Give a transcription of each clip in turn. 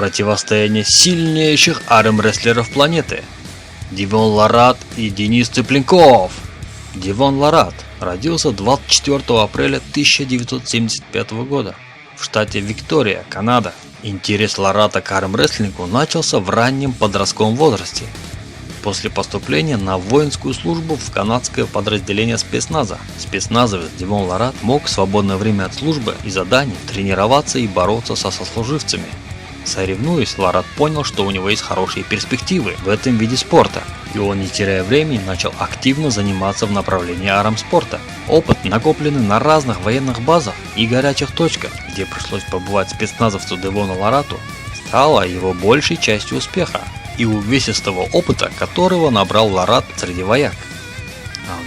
Противостояние сильнейших армрестлеров планеты. Девон Ларат и Денис Цыпленков. Девон Ларат родился 24 апреля 1975 года в штате Виктория, Канада. Интерес Ларата к армрестлингу начался в раннем подростковом возрасте. После поступления на воинскую службу в канадское подразделение спецназа, спецназовец Девон Ларат мог в свободное время от службы и заданий тренироваться и бороться со сослуживцами. Соревнуясь, Ларат понял, что у него есть хорошие перспективы в этом виде спорта, и он, не теряя времени, начал активно заниматься в направлении армспорта. Опыт, накопленный на разных военных базах и горячих точках, где пришлось побывать спецназовцу Девону Ларату, стало его большей частью успеха и увесистого опыта, которого набрал Ларат среди вояк.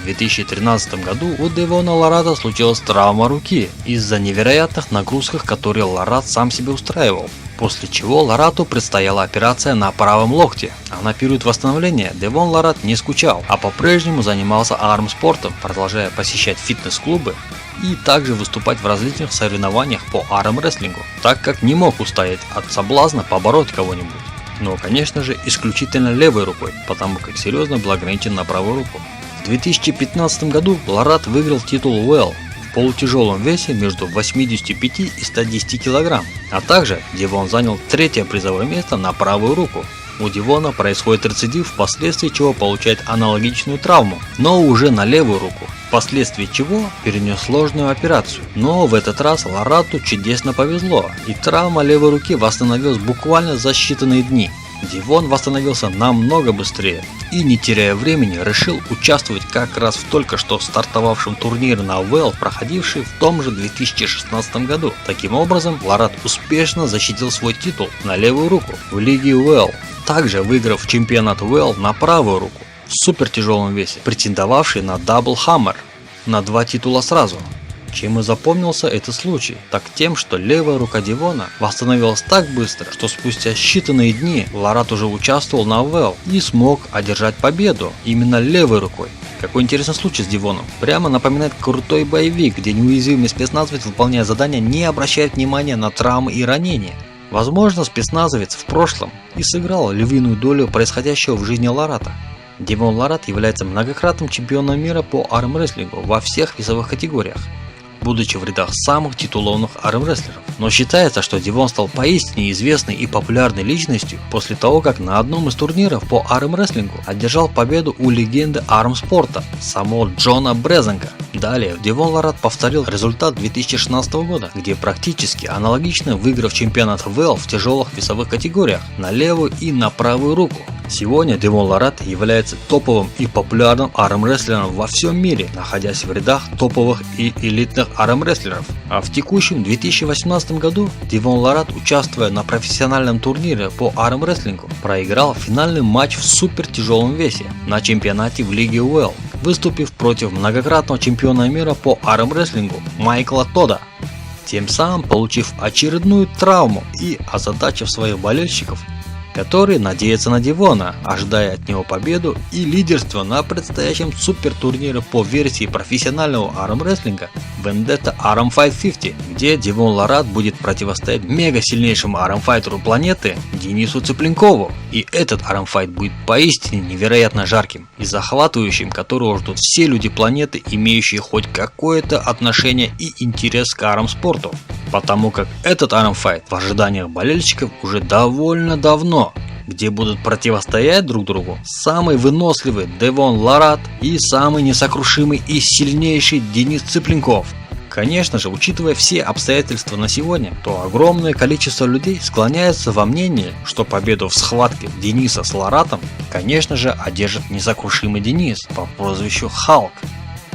В 2013 году у Девона Ларата случилась травма руки из-за невероятных нагрузок, которые Ларат сам себе устраивал, после чего Ларату предстояла операция на правом локте, а на период восстановления Девон Ларат не скучал, а по-прежнему занимался армспортом, продолжая посещать фитнес-клубы и также выступать в различных соревнованиях по армрестлингу, так как не мог устоять от соблазна побороть кого-нибудь. Но, конечно же, исключительно левой рукой, потому как серьезно был ограничен на правую руку. В 2015 году Ларат выиграл титул Well в полутяжелом весе между 85 и 110 кг, а также Девон занял третье призовое место на правую руку. У Девона происходит рецидив, впоследствии чего получает аналогичную травму, но уже на левую руку, впоследствии чего перенес сложную операцию. Но в этот раз Ларату чудесно повезло, и травма левой руки восстановилась буквально за считанные дни. Девон восстановился намного быстрее и, не теряя времени, решил участвовать как раз в только что стартовавшем турнире на Well, проходивший в том же 2016 году. Таким образом, Ларат успешно защитил свой титул на левую руку в лиге Well, также выиграв чемпионат Well на правую руку в супертяжелом весе, претендовавший на Double Hammer, на 2 титула сразу. Чем и запомнился этот случай? Так тем, что левая рука Девона восстановилась так быстро, что спустя считанные дни Ларат уже участвовал на Well и смог одержать победу именно левой рукой. Какой интересный случай с Девоном. Прямо напоминает крутой боевик, где неуязвимый спецназовец, выполняя задания, не обращает внимания на травмы и ранения. Возможно, спецназовец в прошлом и сыграл львиную долю происходящего в жизни Ларата. Девон Ларат является многократным чемпионом мира по армрестлингу во всех весовых категориях, будучи в рядах самых титулованных армрестлеров. Но считается, что Девон стал поистине известной и популярной личностью после того, как на одном из турниров по армрестлингу одержал победу у легенды армспорта самого Джона Брезенка. Далее Девон Ларат повторил результат 2016 года, где практически аналогично выиграв чемпионат Well в тяжелых весовых категориях на левую и на правую руку. Сегодня Девон Ларат является топовым и популярным армрестлером во всем мире, находясь в рядах топовых и элитных армрестлеров. А в текущем 2018 году Девон Ларат, участвуя на профессиональном турнире по армрестлингу, проиграл финальный матч в супертяжелом весе на чемпионате в лиге Well, выступив против многократного чемпиона мира по армрестлингу Майкла Тодда, тем самым получив очередную травму и озадачив своих болельщиков, которые надеются на Девона, ожидая от него победу и лидерство на предстоящем супертурнире по версии профессионального армрестлинга Vendetta Arm Fight 50, где Девон Ларат будет противостоять мега сильнейшему армфайтеру планеты Денису Цыпленкову. И этот армфайт будет поистине невероятно жарким и захватывающим, которого ждут все люди планеты, имеющие хоть какое-то отношение и интерес к армспорту. Потому как этот армфайт в ожиданиях болельщиков уже довольно давно, где будут противостоять друг другу самый выносливый Девон Ларат и самый несокрушимый и сильнейший Денис Цыпленков. Конечно же, учитывая все обстоятельства на сегодня, то огромное количество людей склоняется во мнении, что победу в схватке Дениса с Ларатом, конечно же, одержит несокрушимый Денис по прозвищу Халк.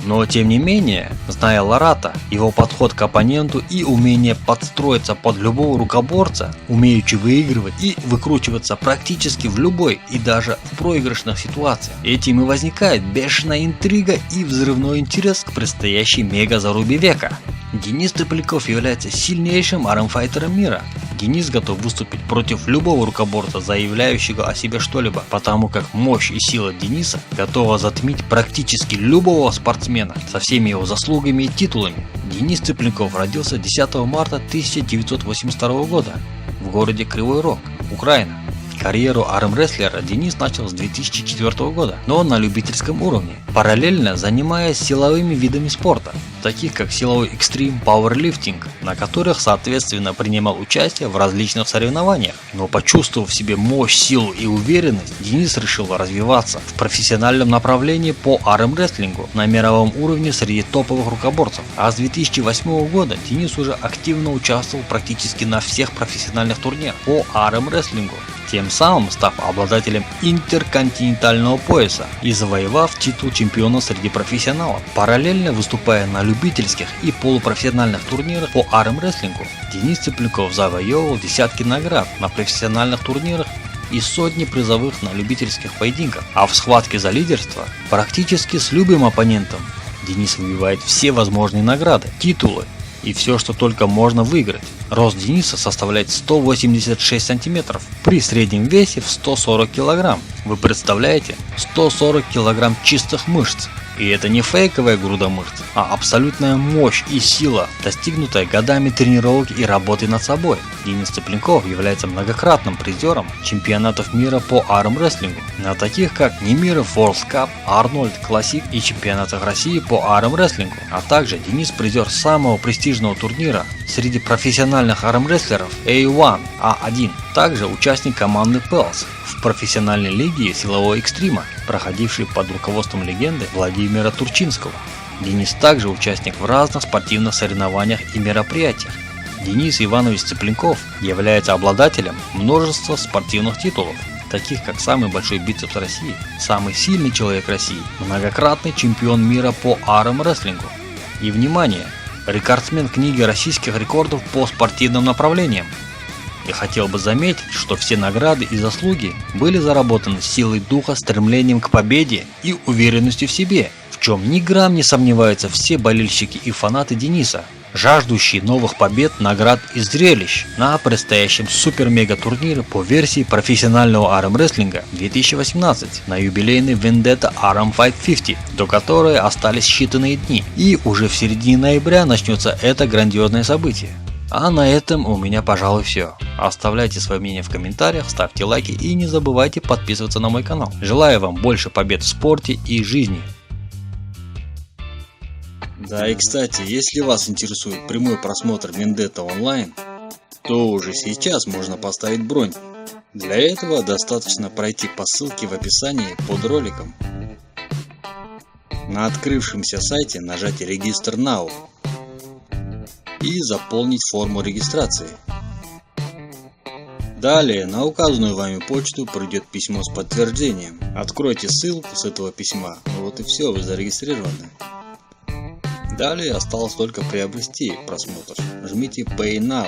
Но тем не менее, зная Ларата, его подход к оппоненту и умение подстроиться под любого рукоборца, умеючи выигрывать и выкручиваться практически в любой и даже в проигрышных ситуациях, этим и возникает бешеная интрига и взрывной интерес к предстоящей мега-зарубе века. Денис Цыпленков является сильнейшим армфайтером мира. Денис готов выступить против любого рукоборца, заявляющего о себе что-либо, потому как мощь и сила Дениса готова затмить практически любого спортсмена со всеми его заслугами и титулами. Денис Цыпленков родился 10 марта 1982 года в городе Кривой Рог, Украина. Карьеру армрестлера Денис начал с 2004 года, но на любительском уровне, параллельно занимаясь силовыми видами спорта, таких как силовой экстрим, пауэрлифтинг, на которых соответственно принимал участие в различных соревнованиях. Но почувствовав в себе мощь, силу и уверенность, Денис решил развиваться в профессиональном направлении по армрестлингу на мировом уровне среди топовых рукоборцев. А с 2008 года Денис уже активно участвовал практически на всех профессиональных турнирах по армрестлингу, тем самым став обладателем интерконтинентального пояса и завоевав титул чемпиона среди профессионалов. Параллельно выступая на любительских и полупрофессиональных турнирах по армрестлингу, Денис Цыпленков завоевывал десятки наград на профессиональных турнирах и сотни призовых на любительских поединках, а в схватке за лидерство практически с любым оппонентом Денис выбивает все возможные награды, титулы и все, что только можно выиграть. Рост Дениса составляет 186 сантиметров при среднем весе в 140 килограмм. Вы представляете? 140 килограмм чистых мышц. И это не фейковая груда мышц, а абсолютная мощь и сила, достигнутая годами тренировок и работы над собой. Денис Цыпленков является многократным призером чемпионатов мира по армрестлингу, на таких как Немиров World Cup, Арнольд Классик и чемпионатах России по армрестлингу. А также Денис призер самого престижного турнира среди профессиональных армрестлеров A1, A1. Также участник команды Pels в профессиональной лиге силового экстрима, проходившей под руководством легенды Владимира Турчинского. Денис также участник в разных спортивных соревнованиях и мероприятиях. Денис Иванович Цыпленков является обладателем множества спортивных титулов, таких как самый большой бицепс России, самый сильный человек России, многократный чемпион мира по армрестлингу и, внимание, рекордсмен книги российских рекордов по спортивным направлениям. Я хотел бы заметить, что все награды и заслуги были заработаны силой духа, стремлением к победе и уверенностью в себе, в чем ни грамм не сомневаются все болельщики и фанаты Дениса, жаждущие новых побед, наград и зрелищ на предстоящем супер-мега-турнире по версии профессионального армрестлинга 2018 на юбилейный Vendetta Arm Fight 50, до которой остались считанные дни, и уже в середине ноября начнется это грандиозное событие. А на этом у меня, пожалуй, все. Оставляйте свое мнение в комментариях, ставьте лайки и не забывайте подписываться на мой канал. Желаю вам больше побед в спорте и жизни. Да и кстати, если вас интересует прямой просмотр Vendetta онлайн, то уже сейчас можно поставить бронь. Для этого достаточно пройти по ссылке в описании под роликом. На открывшемся сайте нажать «Register Now» и заполнить форму регистрации. Далее на указанную вами почту придет письмо с подтверждением. Откройте ссылку с этого письма, вот и все, вы зарегистрированы. Далее осталось только приобрести просмотр. Жмите Pay Now.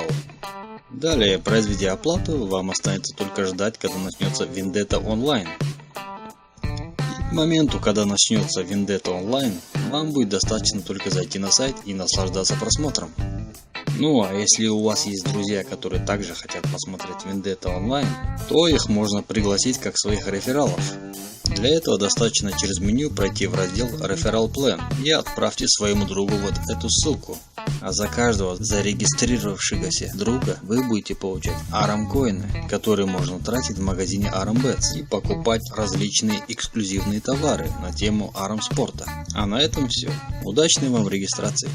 Далее, произведя оплату, вам останется только ждать, когда начнется Vendetta онлайн. К моменту, когда начнется Vendetta онлайн, вам будет достаточно только зайти на сайт и наслаждаться просмотром. Ну а если у вас есть друзья, которые также хотят посмотреть Vendetta онлайн, то их можно пригласить как своих рефералов. Для этого достаточно через меню пройти в раздел Referral Plan и отправьте своему другу вот эту ссылку. А за каждого зарегистрировавшегося друга вы будете получать ARM-коины, которые можно тратить в магазине ARM-Bets и покупать различные эксклюзивные товары на тему ARM спорта. А на этом все. Удачной вам регистрации!